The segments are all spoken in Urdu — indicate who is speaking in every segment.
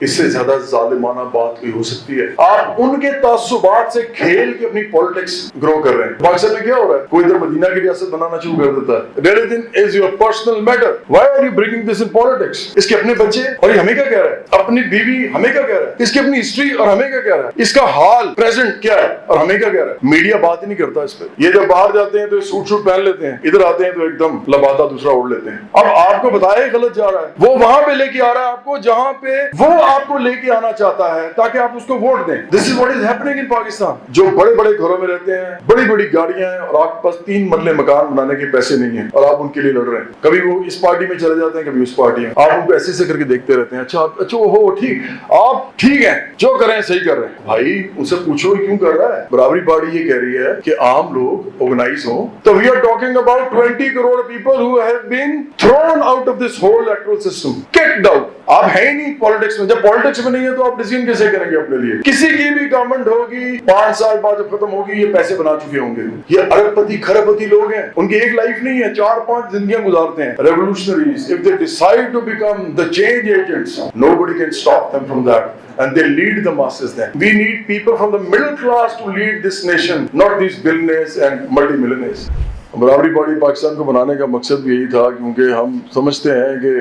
Speaker 1: اس سے زیادہ ظالمانہ بات کوئی ہو سکتی ہے؟ آپ ان کے تعصبات سے کھیل کے اپنی پالیٹکس گرو کر رہے ہیں. پاکستان میں کیا ہو رہا ہے؟ کوئی ادھر مدینہ کی ریاست بنانا شروع کر دیتا ہے. Religion is your personal matter. Why are you bringing this in politics? اس کے اپنے بچے اور یہ ہمیں کیا کہہ رہا ہے؟ اپنی بیوی ہمیں کیا کہہ رہا ہے؟ اس کی اپنی ہسٹری اور ہمیں کیا کہہ رہا ہے؟ اس کا حال پریزنٹ کیا ہے اور ہمیں کیا کہہ رہا ہے؟ میڈیا بات ہی نہیں کرتا اس پہ. یہ جب باہر جاتے ہیں تو سوٹ پہن لیتے ہیں, ادھر آتے ہیں تو ایک دم لبادہ دوسرا اوڑھ لیتے ہیں. اب آپ کو بتایا غلط جا رہا ہے, وہ وہاں پہ لے کے آ رہا ہے آپ کو جہاں پہ وہ آپ کو لے کے آنا چاہتا ہے تاکہ آپ اس کو ووٹ دیں. This is what is happening in Pakistan. جو بڑے بڑے گھروں میں رہتے ہیں, بڑی بڑی گاڑیاں ہیں اور آپ کے پاس 3 مرلے مکان بنانے کے پیسے نہیں ہیں اور آپ ان کے لیے لڑ رہے ہیں. کبھی وہ اس پارٹی میں چلے جاتے ہیں, کبھی اس پارٹی میں. آپ ان کو ایسے سے کر کے دیکھتے رہتے ہیں. اچھا ہو ٹھیک, آپ ٹھیک ہیں, جو کر رہے ہیں صحیح کر رہے ہیں. بھائی ان سے پوچھو کیوں کر رہا ہے. برابری پارٹی یہ کہہ رہی ہے کہ عام لوگ آرگنائز ہوں. تو we are talking about 20 crore people who have been thrown out of this whole electoral system, kicked out. آپ ہیں ہی نہیں پالیٹکس میں. جب پالیٹکس میں نہیں ہے تو آپ ڈیسیژن کیسے کریں گے اپنے لیے؟ کسی کی بھی گورنمنٹ ہوگی 5 سال بعد جب ختم ہوگی, یہ پیسے بنا چکے ہوں گے. یہ ارب پتی کھرب پتی لوگ ہیں, ان کی ایک لائف نہیں ہے, 4-5 زندگیاں گزارتے ہیں. Revolutionaries, if they decide to become the change agents, nobody can stop them from that. And they lead the masses then. We need people from the middle class to lead this nation, not these billionaires and multimillionaires. برابری پارٹی پاکستان کو بنانے کا مقصد بھی یہی تھا, کیونکہ ہم سمجھتے ہیں کہ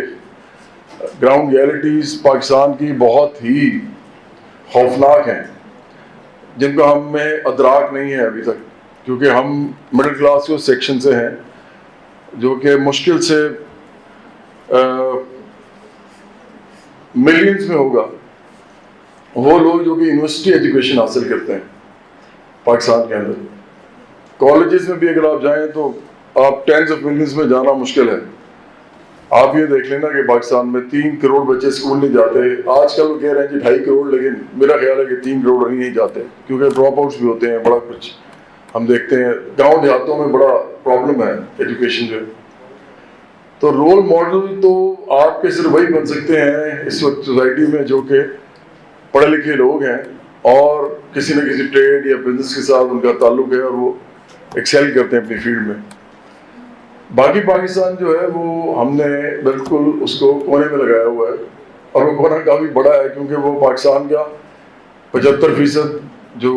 Speaker 1: گراؤنڈ ریئلٹیز پاکستان کی بہت ہی خوفناک ہیں, جن کو ہمیں ادراک نہیں ہے ابھی تک, کیونکہ ہم مڈل کلاس کے سیکشن سے ہیں جو کہ مشکل سے ملینز میں ہوگا وہ لوگ جو کہ یونیورسٹی ایجوکیشن حاصل کرتے ہیں پاکستان کے اندر. کالجز میں بھی اگر آپ جائیں تو آپ 10 آف ملینز میں جانا مشکل ہے. آپ یہ دیکھ لینا کہ پاکستان میں 3 کروڑ بچے اسکول نہیں جاتے. آج کل وہ کہہ رہے ہیں جی 2.5 کروڑ, لیکن میرا خیال ہے کہ 3 کروڑ نہیں جاتے, کیونکہ ڈراپ آؤٹس بھی ہوتے ہیں. بڑا کچھ ہم دیکھتے ہیں گاؤں دیہاتوں میں بڑا پرابلم ہے ایجوکیشن جو. تو رول ماڈل تو آپ کے صرف وہی بن سکتے ہیں اس وقت سوسائٹی میں جو کہ پڑھے لکھے لوگ ہیں اور کسی نہ کسی ٹریڈ یا بزنس کے ساتھ ان کا تعلق ہے اور وہ ایکسیل کرتے ہیں اپنی فیلڈ میں. باقی پاکستان جو ہے وہ ہم نے بالکل اس کو کونے میں لگایا ہوا ہے, اور وہ کونا کافی بڑا ہے کیونکہ وہ پاکستان کا 75% جو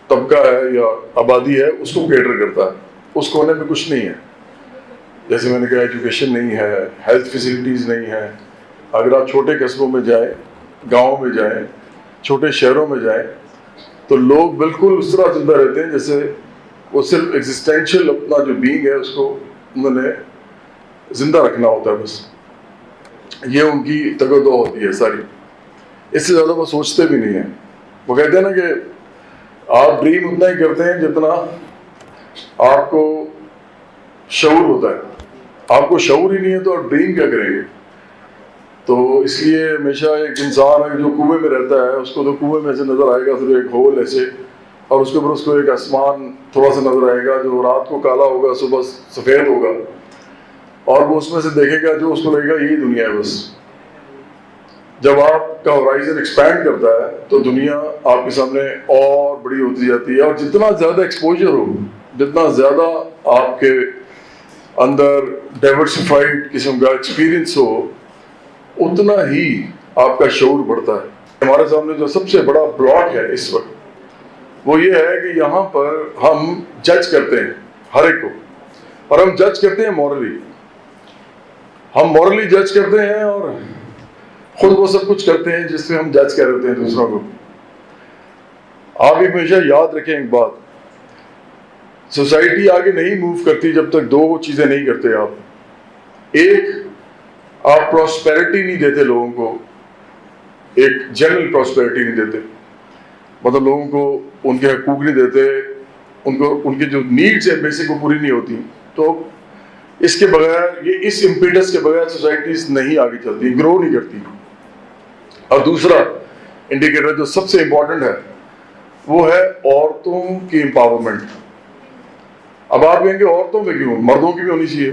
Speaker 1: طبقہ ہے یا آبادی ہے اس کو کیٹر کرتا ہے. اس کونے میں کچھ نہیں ہے. جیسے میں نے کہا ایجوکیشن نہیں ہے, ہیلتھ فیسلٹیز نہیں ہے. اگر آپ چھوٹے قصبوں میں جائیں, گاؤں میں جائیں, چھوٹے شہروں میں جائیں, تو لوگ بالکل اس طرح زندہ رہتے ہیں جیسے وہ صرف ایگزسٹینشیل اپنا جو بینگ ہے اس کو انہوں نے زندہ رکھنا ہوتا ہے بس. یہ ان کی تگودو ہوتی ہے ساری. اس سے زیادہ وہ سوچتے بھی نہیں ہیں. وہ کہتے ہیں نا کہ آپ ڈریم اتنا ہی کرتے ہیں جتنا آپ کو شعور ہوتا ہے. آپ کو شعور ہی نہیں ہے تو آپ ڈریم کیا کریں گے؟ تو اس لیے ہمیشہ ایک انسان ہے جو کنویں میں رہتا ہے, اس کو تو کنویں میں سے نظر آئے گا صرف ایک ہول ایسے, اور اس کے اوپر اس کو ایک آسمان تھوڑا سا نظر آئے گا جو رات کو کالا ہوگا, صبح سفید ہوگا, اور وہ اس میں سے دیکھے گا جو اس کو لگے گا یہی دنیا ہے بس. جب آپ کا ہورائزن ایکسپینڈ کرتا ہے تو دنیا آپ کے سامنے اور بڑی ہوتی جاتی ہے, اور جتنا زیادہ ایکسپوجر ہو, جتنا زیادہ آپ کے اندر ڈائیورسفائڈ قسم کا ایکسپیرئنس ہو, اتنا ہی آپ کا شعور بڑھتا ہے. ہمارے سامنے جو سب سے بڑا بلاک ہے اس وقت وہ یہ ہے کہ یہاں پر ہم جج کرتے ہیں ہر ایک کو, اور ہم جج کرتے ہیں مورلی. ہم مورلی جج کرتے ہیں اور خود وہ سب کچھ کرتے ہیں جس سے ہم جج کر رہے ہوتے ہیں دوسروں کو. آپ ایک ہمیشہ یاد رکھیں ایک بات, سوسائٹی آگے نہیں موو کرتی جب تک 2 چیزیں نہیں کرتے آپ. ایک, آپ پراسپیرٹی نہیں دیتے لوگوں کو, ایک جنرل پراسپیرٹی نہیں دیتے, مطلب لوگوں کو ان کے حقوق نہیں دیتے, ان کی جو نیڈس ہیں بیسک وہ پوری نہیں ہوتی. تو اس کے بغیر, یہ اس امپیڈس کے بغیر سوسائٹیز نہیں آگے چلتی, گرو نہیں کرتی. اور دوسرا انڈیکیٹر جو سب سے امپورٹنٹ ہے وہ ہے عورتوں کی امپاورمنٹ. اب آپ کہیں گے عورتوں پہ کیوں, مردوں کی بھی ہونی چاہیے.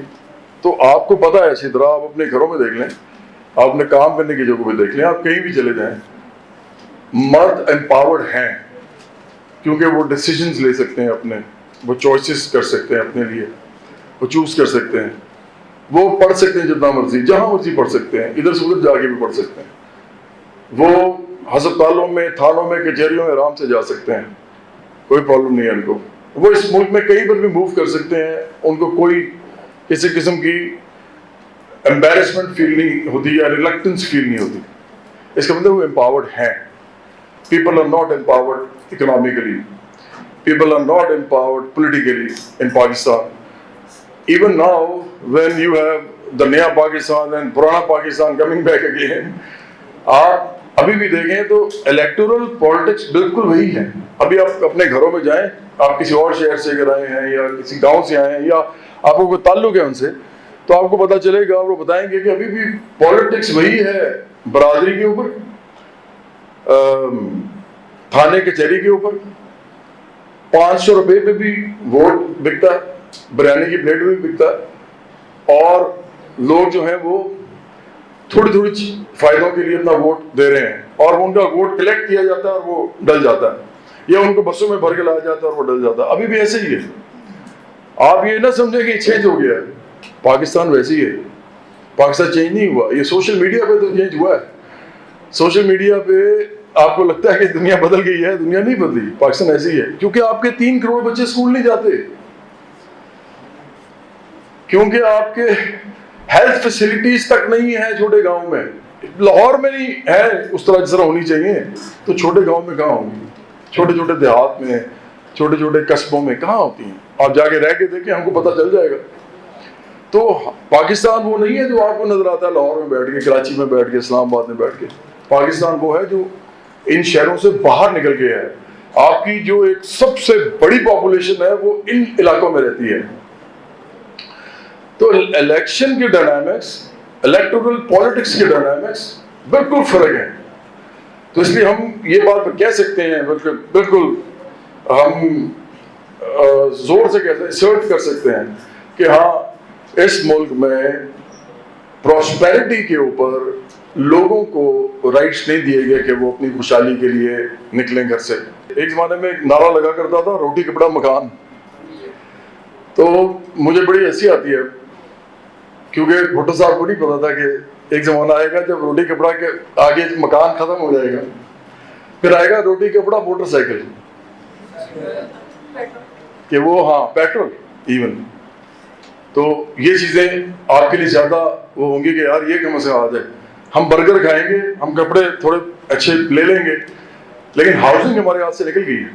Speaker 1: تو آپ کو پتہ ہے اچھی طرح, آپ اپنے گھروں میں دیکھ لیں, آپ اپنے کام کرنے کی جگہ پہ دیکھ لیں, آپ کہیں بھی چلے جائیں, مرد امپاورڈ ہیں کیونکہ وہ ڈیسیژنز لے سکتے ہیں اپنے, وہ چوائسز کر سکتے ہیں اپنے لیے, وہ چوز کر سکتے ہیں, وہ پڑھ سکتے ہیں جتنا مرضی, جہاں مرضی پڑھ سکتے ہیں, ادھر سے ادھر جا کے بھی پڑھ سکتے ہیں. وہ ہسپتالوں میں, تھانوں میں, کچہریوں میں آرام سے جا سکتے ہیں, کوئی پرابلم نہیں ہے ان کو. وہ اس ملک میں کہیں پر بھی موو کر سکتے ہیں, ان کو کوئی کسی قسم کی امبیرسمنٹ فیل نہیں ہوتی یا ریلکٹنس فیل نہیں ہوتی. اس کا مطلب وہ امپاورڈ ہیں. People are not empowered economically, people are not empowered politically in Pakistan. Even now when you have the Naya Pakistan and پرانا پاکستان کمنگ بیک اگین, آپ ابھی بھی دیکھیں تو الیکٹورل پالیٹکس بالکل وہی ہے. ابھی آپ اپنے گھروں میں جائیں, آپ کسی اور شہر سے اگر آئے ہیں یا کسی گاؤں سے آئے ہیں یا آپ کو کوئی تعلق ہے ان سے, تو آپ کو پتہ چلے گا, وہ بتائیں گے کہ ابھی بھی پالیٹکس وہی ہے. برادری کے اوپر, تھانے کچہری کے اوپر, 500 روپے پہ بھی ووٹ بکتا ہے, بریانی کی پلیٹ بھی بکتا ہے, اور لوگ جو ہیں وہ تھوڑی تھوڑی فائدوں کے لیے اپنا ووٹ دے رہے ہیں, اور ان کا ووٹ کلیکٹ کیا جاتا ہے اور وہ ڈل جاتا ہے, یا ان کو بسوں میں بھر کے لایا جاتا ہے اور وہ ڈل جاتا ہے. ابھی بھی ایسے ہی ہے. آپ یہ نہ سمجھیں کہ چینج ہو گیا ہے. پاکستان ویسے ہی ہے. پاکستان چینج نہیں ہوا. یہ سوشل میڈیا پہ تو چینج ہوا ہے. سوشل میڈیا پہ آپ کو لگتا ہے کہ دنیا بدل گئی ہے, دنیا نہیں بدلی. پاکستان ایسے ہی ہے, کیونکہ آپ کے 3 کروڑ بچے اسکول نہیں جاتے, کیونکہ آپ کے ہیلتھ فیسلٹیز تک نہیں ہے چھوٹے گاؤں میں. لاہور میں نہیں ہے اس طرح جس طرح ہونی چاہیے, تو چھوٹے گاؤں میں کہاں ہوں گی؟ چھوٹے چھوٹے دیہات میں, چھوٹے چھوٹے قصبوں میں کہاں ہوتی ہیں؟ آپ جا کے رہ کے دیکھیں, ہم کو پتہ چل جائے گا. تو پاکستان وہ نہیں ہے جو آپ کو نظر آتا ہے لاہور میں بیٹھ کے, کراچی میں بیٹھ کے, اسلام آباد میں بیٹھ کے. پاکستان وہ ہے جو ان شہروں سے باہر نکل کے ہے. آپ کی جو ایک سب سے بڑی پاپولیشن ہے وہ ان علاقوں میں رہتی ہے. تو الیکشن کے ڈائنامکس, الیکٹورل پالیٹکس کے ڈائنامکس بالکل فرق ہیں. تو اس لیے ہم یہ بات کہہ سکتے ہیں, بالکل ہم زور سے کہتے ہیں, اسرٹ کر سکتے ہیں کہ ہاں اس ملک میں پراسپیرٹی کے اوپر لوگوں کو رائٹس نہیں دیے گئے کہ وہ اپنی خوشحالی کے لیے نکلیں گھر سے. ایک زمانے میں ایک نعرہ لگا کرتا تھا, روٹی کپڑا مکان. تو مجھے بڑی ہنسی آتی ہے, کیونکہ بھٹو صاحب کو نہیں پتا تھا کہ ایک زمانہ آئے گا جب روٹی کپڑا کے آگے مکان ختم ہو جائے گا, پھر آئے گا روٹی کپڑا موٹر سائیکل, کہ وہ ہاں پیٹرول ایون. تو یہ چیزیں آپ کے لیے زیادہ وہ ہوں گی کہ یار یہ کم سے آ جائے. ہم برگر کھائیں گے, ہم کپڑے تھوڑے اچھے لے لیں گے, لیکن ہاؤسنگ ہمارے ہاتھ سے نکل گئی ہے.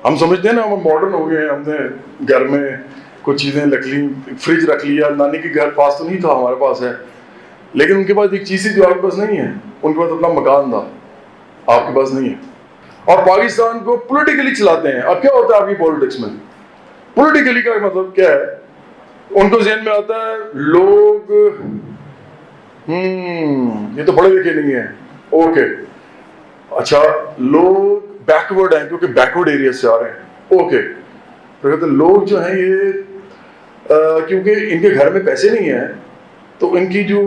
Speaker 1: ہم سمجھتے ہیں نا ہم ماڈرن ہو گئے ہیں, ہم نے گھر میں کچھ چیزیں رکھ لی, فریج رکھ لیا. نانی کے گھر پاس تو نہیں تھا, ہمارے پاس ہے, لیکن ان کے پاس ایک چیز تھی جو آپ کے پاس نہیں ہے. ان کے پاس اپنا مکان تھا, آپ کے پاس نہیں ہے. اور پاکستان کو پولیٹیکلی چلاتے ہیں. اب کیا ہوتا ہے آپ کی پولیٹکس میں؟ پولیٹیکلی کا مطلب کیا ہے؟ ان کو ذہن میں آتا ہے لوگ یہ تو پڑھے لکھے نہیں ہیں, اوکے اچھا لوگ بیکورڈ ہیں کیونکہ بیکورڈ ایریا سے آ رہے ہیں, اوکے. تو کہتے ہیں لوگ جو ہیں یہ کیونکہ ان کے گھر میں پیسے نہیں ہیں, تو ان کی جو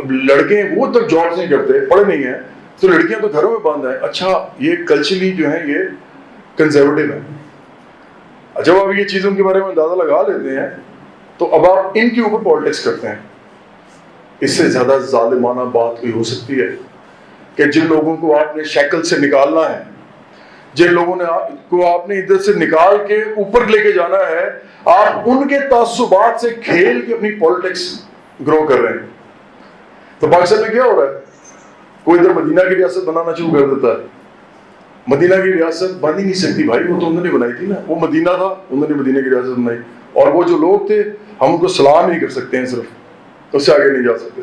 Speaker 1: لڑکے ہیں وہ تک جابس نہیں کرتے, پڑھے نہیں ہیں, تو لڑکیاں تو گھروں میں باندھ ہیں. اچھا یہ کلچرلی جو ہیں یہ کنزرویٹو ہیں. جب آپ یہ چیزوں کے بارے میں اندازہ لگا لیتے ہیں تو اب آپ ان کے اوپر پالیٹکس کرتے ہیں. اس سے زیادہ ظالمانہ بات کوئی ہو سکتی ہے کہ جن لوگوں کو آپ نے شیکل سے نکالنا ہے, جن لوگوں کو آپ نے ادھر سے نکال کے اوپر لے کے جانا ہے, آپ ان کے تعصبات سے کھیل کے اپنی پالیٹکس گرو کر رہے ہیں. تو پاکستان میں کیا ہو رہا ہے؟ کوئی ادھر مدینہ کی ریاست بنانا شروع کر دیتا ہے. مدینہ کی ریاست بن ہی نہیں سکتی بھائی, وہ تو انہوں نے بنائی تھی نا, وہ مدینہ تھا, انہوں نے مدینہ کی ریاست بنائی. اور وہ جو لوگ تھے ہم ان کو سلام ہی کر سکتے ہیں صرف, اس سے آگے نہیں جا سکتے.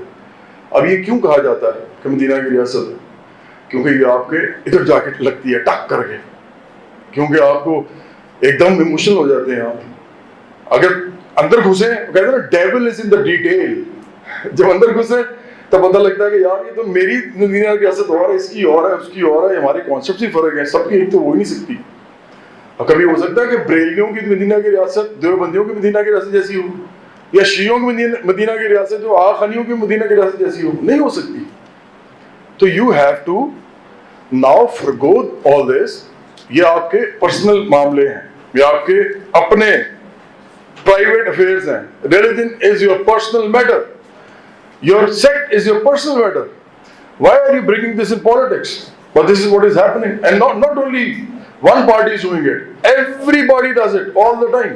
Speaker 1: اب یہ کیوں کہا جاتا ہے کہ مدینہ کی ریاست؟ کیونکہ یہ آپ کے ادھر جا کے لگتی ہے ٹک کر کے, کیونکہ آپ کو ایک دم ایموشنل ہو جاتے ہیں آپ. اگر اندر گھسیں, کہتے ہیں نا dual is in the detail, جب اندر گھسیں تب پتہ لگتا ہے کہ یار یہ تو میری مدینہ کی ریاست اور ہے, اس کی اور ہے, اس کی اور ہے, ہمارے کانسیپٹ ہی فرق ہیں, سب کی ایک تو ہو ہی نہیں سکتی. اور کبھی ہو سکتا ہے کہ بریلویوں کی مدینہ کی ریاست دیوبندیوں کی مدینہ کی ریاست جیسی ہو, یا شیعوں کی مدینہ کی ریاست جو آخانیوں کی مدینہ کی ریاست جیسی ہو, نہیں ہو سکتی. تو you have to now forgo all this. یہ آپ کے پرسنل معاملے ہیں, یہ آپ کے اپنے پرائیویٹ افیئرز ہیں. Religion is your personal matter. Your sect is your personal matter. Why are you bringing this in politics? But this is what is happening, and not only one party is doing it. Everybody does it all the time.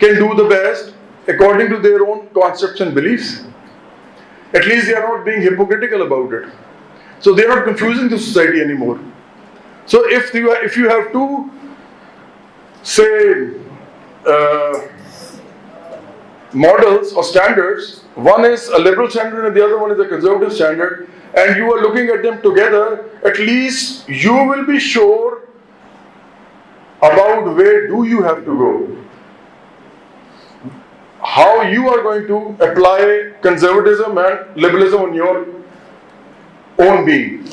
Speaker 1: can do the best according to their own concepts and beliefs. At least they are not being hypocritical about it. So they are not confusing the society anymore. So if you have two, say, models or standards, one is a liberal standard and the other one is a conservative standard, and you are looking at them together, at least you will be sure about where do you have to go. How you are going to apply conservatism and liberalism on your own being.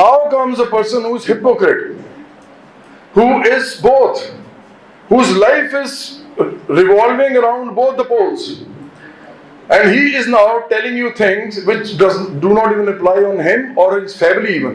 Speaker 1: Now comes a person who is hypocrite, who is both, whose life is revolving around both the poles. And he is now telling you things which do not even apply on him or his family even.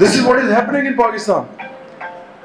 Speaker 1: This is what is happening in Pakistan.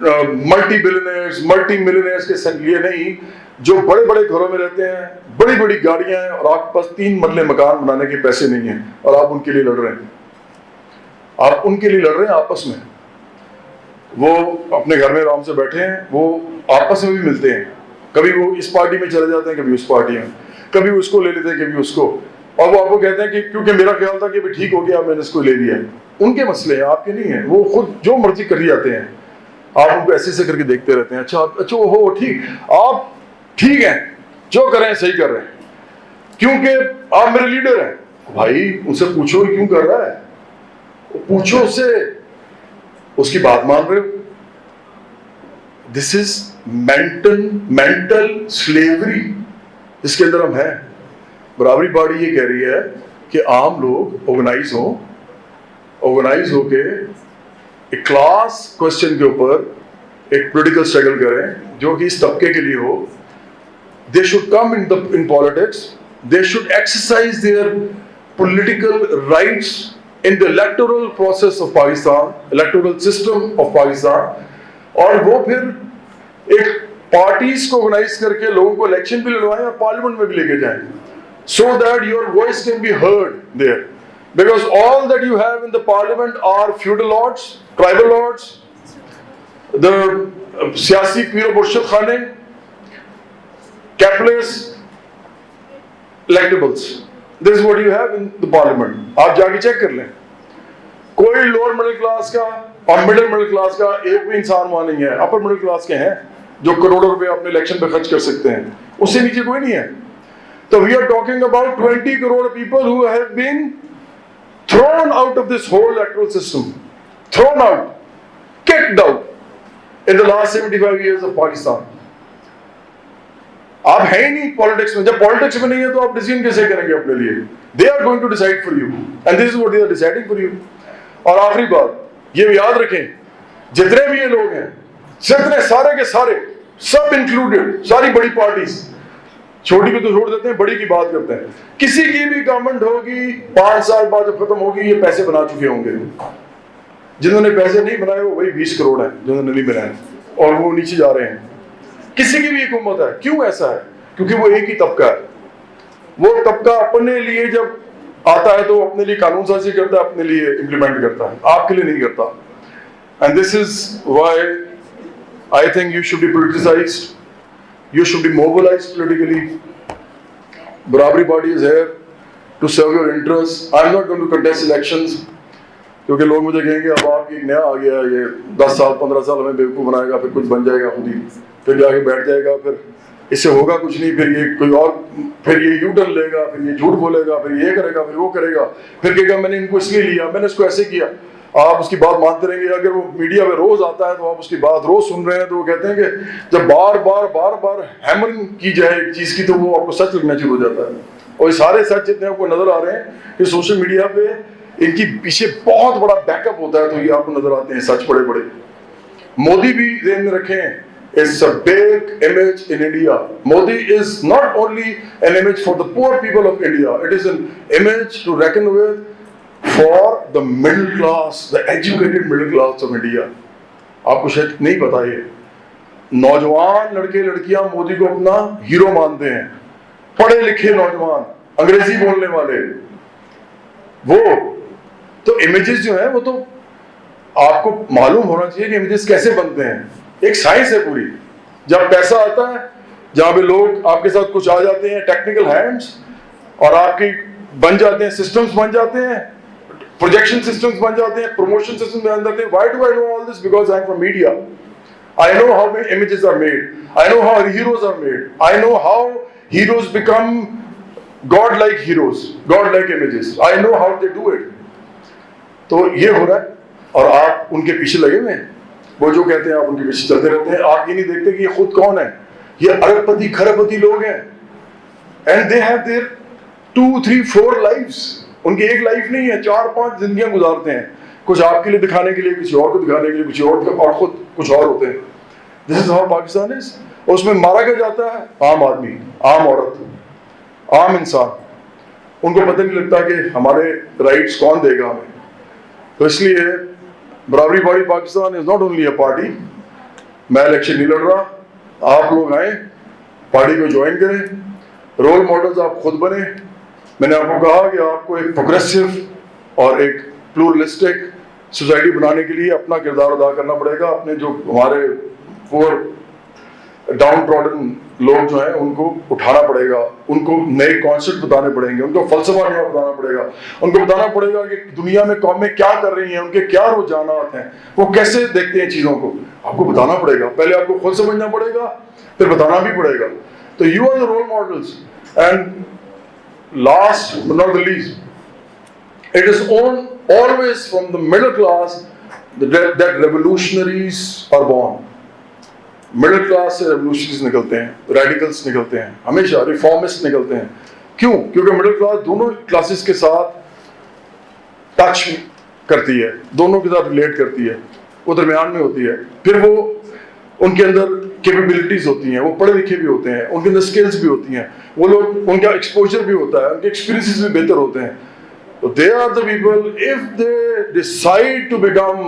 Speaker 1: Multi billionaires multi millionaires کے لیے نہیں، جو بڑے بڑے گھروں میں رہتے ہیں، بڑی بڑی گاڑیاں ہیں، اور آپ کے پاس 3 مرلے مکان بنانے کے پیسے نہیں ہیں، اور آپ ان کے لیے لڑ رہے ہیں. آپ ان کے لیے لڑ رہے ہیں آپس میں. وہ اپنے گھر میں آرام سے بیٹھے ہیں، وہ آپس میں بھی ملتے ہیں، کبھی وہ اس پارٹی میں چلے جاتے ہیں، کبھی اس پارٹی میں، کبھی اس کو لے لیتے ہیں، کبھی اس کو، اور وہ آپ کو کہتے ہیں کہ کیونکہ میرا خیال تھا کہ ٹھیک ہو گیا میں نے اس کو لے لیا. ان کے مسئلے ہیں، آپ کے نہیں ہیں. وہ خود جو مرضی کر ہی جاتے ہیں، آپ ان کو ایسے سے کر کے دیکھتے رہتے ہیں. اچھا ہو ٹھیک، آپ ٹھیک ہیں، جو کریں صحیح کر رہے ہیں کیونکہ آپ میرے لیڈر ہیں. بھائی ان سے پوچھو کیوں کر رہا ہے، پوچھو اس سے، اس کی بات مان رہے ہو. دس از مینٹل سلیوری جس کے اندر ہم ہیں. برابری پارٹی یہ کہہ رہی ہے کہ عام لوگ آرگنائز ہو کے ایک کلاس کوشچن کے اوپر ایک پولیٹیکل اسٹرگل کریں جو کہ اس طبقے کے لیے ہو. They should come in politics. They should exercise their political rights in the electoral process of Pakistan, electoral system of Pakistan. اور وہ پھر ایک پارٹیز کو آرگنائز کر کے لوگوں کو الیکشن بھی لڑوائیں اور پارلیمنٹ میں بھی لے کے جائیں, so that your voice can be heard there. Because all that you have in the parliament are feudal lords, tribal lords, the siyasi pir murshid khane, capitalist electables. This is what you have in the parliament. آپ جا کے چیک کر لیں, کوئی لوور مڈل کلاس کا اور مڈل مڈل کلاس کا ایک بھی انسان وہاں نہیں ہے. اپر مڈل کلاس کے ہیں جو کروڑوں روپے اپنے الیکشن پہ خرچ کر سکتے ہیں, اس سے نیچے کوئی نہیں ہے. So we are talking about 20 crore people who have been thrown out of this whole electoral system, thrown out, kicked out in the last 75 years of Pakistan. آپ ہیں ہی نہیں پالیٹکس میں. جب پالیٹکس میں نہیں ہے تو آپ ڈیسیژن کیسے کریں گے اپنے لیے؟ They are going to decide for you and this is what they are deciding for you. اور آخری بات یہ یاد رکھیں, جتنے بھی یہ لوگ ہیں, جتنے سارے کے سارے, سب انکلوڈیڈ, ساری بڑی پارٹیز, چھوٹی کو تو چھوڑ دیتے ہیں, بڑی کی بات کرتے ہیں. کسی کی بھی گورنمنٹ ہوگی 5 سال بعد جب ختم ہوگی یہ پیسے بنا چکے ہوں گے. جنہوں نے پیسے نہیں بنائے وہ وہی 20 کروڑ ہیں جنہوں نے نہیں بنائے, اور وہ نیچے جا رہے ہیں. کسی کی بھی حکومت ہے. کیوں ایسا ہے؟ کیونکہ وہ ایک ہی طبقہ ہے. وہ طبقہ اپنے لیے جب آتا ہے تو اپنے لیے قانون سازی کرتا ہے, اپنے لیے امپلیمنٹ کرتا ہے, آپ کے لیے نہیں کرتا. And this is why I think you should be politicized. You should be mobilized politically. Barabari party is here to serve your interests. I'm not going to contest elections. کیونکہ لوگ مجھے کہیں گے اب آپ کی ایک نیا آ گیا, یہ 10 سال 15 سال ہمیں بیوقوف بنائے گا, پھر کچھ بن جائے گا خود ہی, پھر جا کے بیٹھ جائے گا, پھر اس سے ہوگا کچھ نہیں, پھر یہ کوئی اور, پھر یہ یو ٹرن لے گا, پھر یہ جھوٹ بولے گا, پھر یہ کرے گا, پھر وہ کرے گا, پھر کہے گا میں نے ان کو اس لیے لیا, میں نے اس کو ایسے کیا. آپ اس کی بات مانتے رہیں گے. اگر وہ میڈیا میں روز آتا ہے تو آپ اس کی بات روز سن رہے ہیں, تو وہ کہتے ہیں کہ جب بار بار ہیمرنگ کی جائے ایک چیز کی تو وہ آپ کو سچ لگنا شروع ہو جاتا ہے. اور یہ سارے سچ جتنے آپ کو نظر آ رہے ہیں کہ سوشل میڈیا پہ ان کی پیچھے بہت بڑا بیک اپ ہوتا ہے, تو یہ آپ کو نظر آتے ہیں سچ بڑے بڑے. مودی بھی ذہن میں رکھیں, it's a big image in India. Modi is not only an image for the poor people of India, it is an image to reckon with for the middle class, the educated middle class of India. آپ کو شاید نہیں پتا, یہ نوجوان لڑکے لڑکیاں مودی کو اپنا ہیرو مانتے ہیں, پڑھے لکھے نوجوان, انگریزی بولنے والے. وہ تو امیجز جو ہیں وہ تو آپ کو معلوم ہونا چاہیے کہ امیجز کیسے بنتے ہیں. ایک سائنس ہے پوری. جب پیسہ آتا ہے, جہاں پہ لوگ آپ کے ساتھ کچھ آ جاتے ہیں, ٹیکنیکل ہینڈز, اور آپ کی بن جاتے ہیں, سسٹمز بن جاتے ہیں, پروجیکشن سسٹمز بن جاتے ہیں, پروموشن سسٹمز بن جاتے ہیں. Why do I know all this? Because I am from media. I know how images are made. I know how heroes are made. I know how heroes become God-like heroes, God-like images. I know how they do it. تو یہ ہو رہا ہے, اور آپ ان کے پیچھے لگے ہوئے ہیں. وہ جو کہتے ہیں آپ ان کے پیچھے چلتے رہتے ہیں. آپ یہ نہیں دیکھتے کہ یہ خود کون ہے. یہ ارب پتی کھرب پتی لوگ ہیں, and they have their 2, 3, 4 lives. ان کی ایک لائف نہیں ہے, 4-5 زندگیاں گزارتے ہیں. کچھ آپ کے لیے دکھانے کے لیے, کسی اور کو دکھانے کے لیے, کچھ اور خود کچھ اور ہوتے ہیں. This is how Pakistan is. اور اس میں مارا کیا جاتا ہے عام آدمی, عام عورت, عام انسان. ان کو پتہ نہیں لگتا کہ ہمارے رائٹس کون دے گا ہمیں. تو اس لیے برابری party Pakistan is not only a party, میں الیکشن نہیں لڑ رہا, آپ لوگ آئیں, پارٹی کو جوائن کریں, رول ماڈلز آپ خود بنیں. میں نے آپ کو کہا کہ آپ کو ایک پروگریسو اور ایک پلورلسٹک سوسائٹی بنانے کے لیے اپنا کردار ادا کرنا پڑے گا. اپنے جو ہمارے پور ڈاؤن ٹراڈن لوگ جو ہیں ان کو اٹھانا پڑے گا, ان کو نئے کانسیپٹ بتانے پڑیں گے, ان کو فلسفہ نیا بتانا پڑے گا, ان کو بتانا پڑے گا کہ دنیا میں قومیں کیا کر رہی ہیں, ان کے کیا رجحانات ہیں, وہ کیسے دیکھتے ہیں چیزوں کو. آپ کو بتانا پڑے گا, پہلے آپ کو خود سمجھنا پڑے گا, پھر بتانا بھی پڑے گا. تو you are the role models. And last but not the least, it is always from the middle class that revolutionaries are born. Middle class سے ریولوشنریز نکلتے ہیں, ریڈیکلس نکلتے ہیں, ہمیشہ ریفارمسٹ نکلتے ہیں. کیوں؟ کیونکہ مڈل کلاس دونوں کلاسز کے ساتھ ٹچ کرتی ہے, دونوں کے ساتھ ریلیٹ کرتی ہے, وہ درمیان میں ہوتی ہے. پھر وہ ان کے اندر کیپیبلٹیز ہوتی ہیں, وہ پڑھے لکھے بھی ہوتے ہیں, ان کے اندر اسکلز بھی ہوتی ہیں, وہ لوگ ان کا ایکسپوجر بھی ہوتا ہے, ان کے ایکسپیرینسز بھی بہتر ہوتے ہیں. They are the people, if they decide to become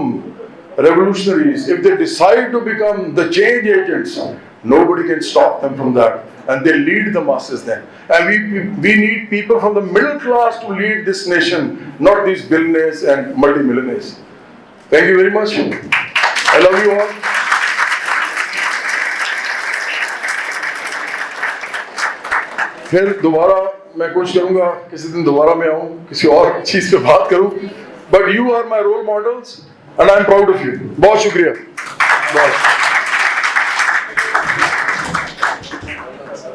Speaker 1: revolutionaries, if they decide to become the change agents, nobody can stop them from that. And they lead the masses then. And we need people from the middle class to lead this nation, not these billionaires and multimillionaires. Thank you very much. I love you all. پھر دوبارہ میں کوشش کروں گا کسی دن دوبارہ میں آؤں, کسی اور چیز پہ بات کروں. But you are my role models and I am proud of you. بہت شکریہ.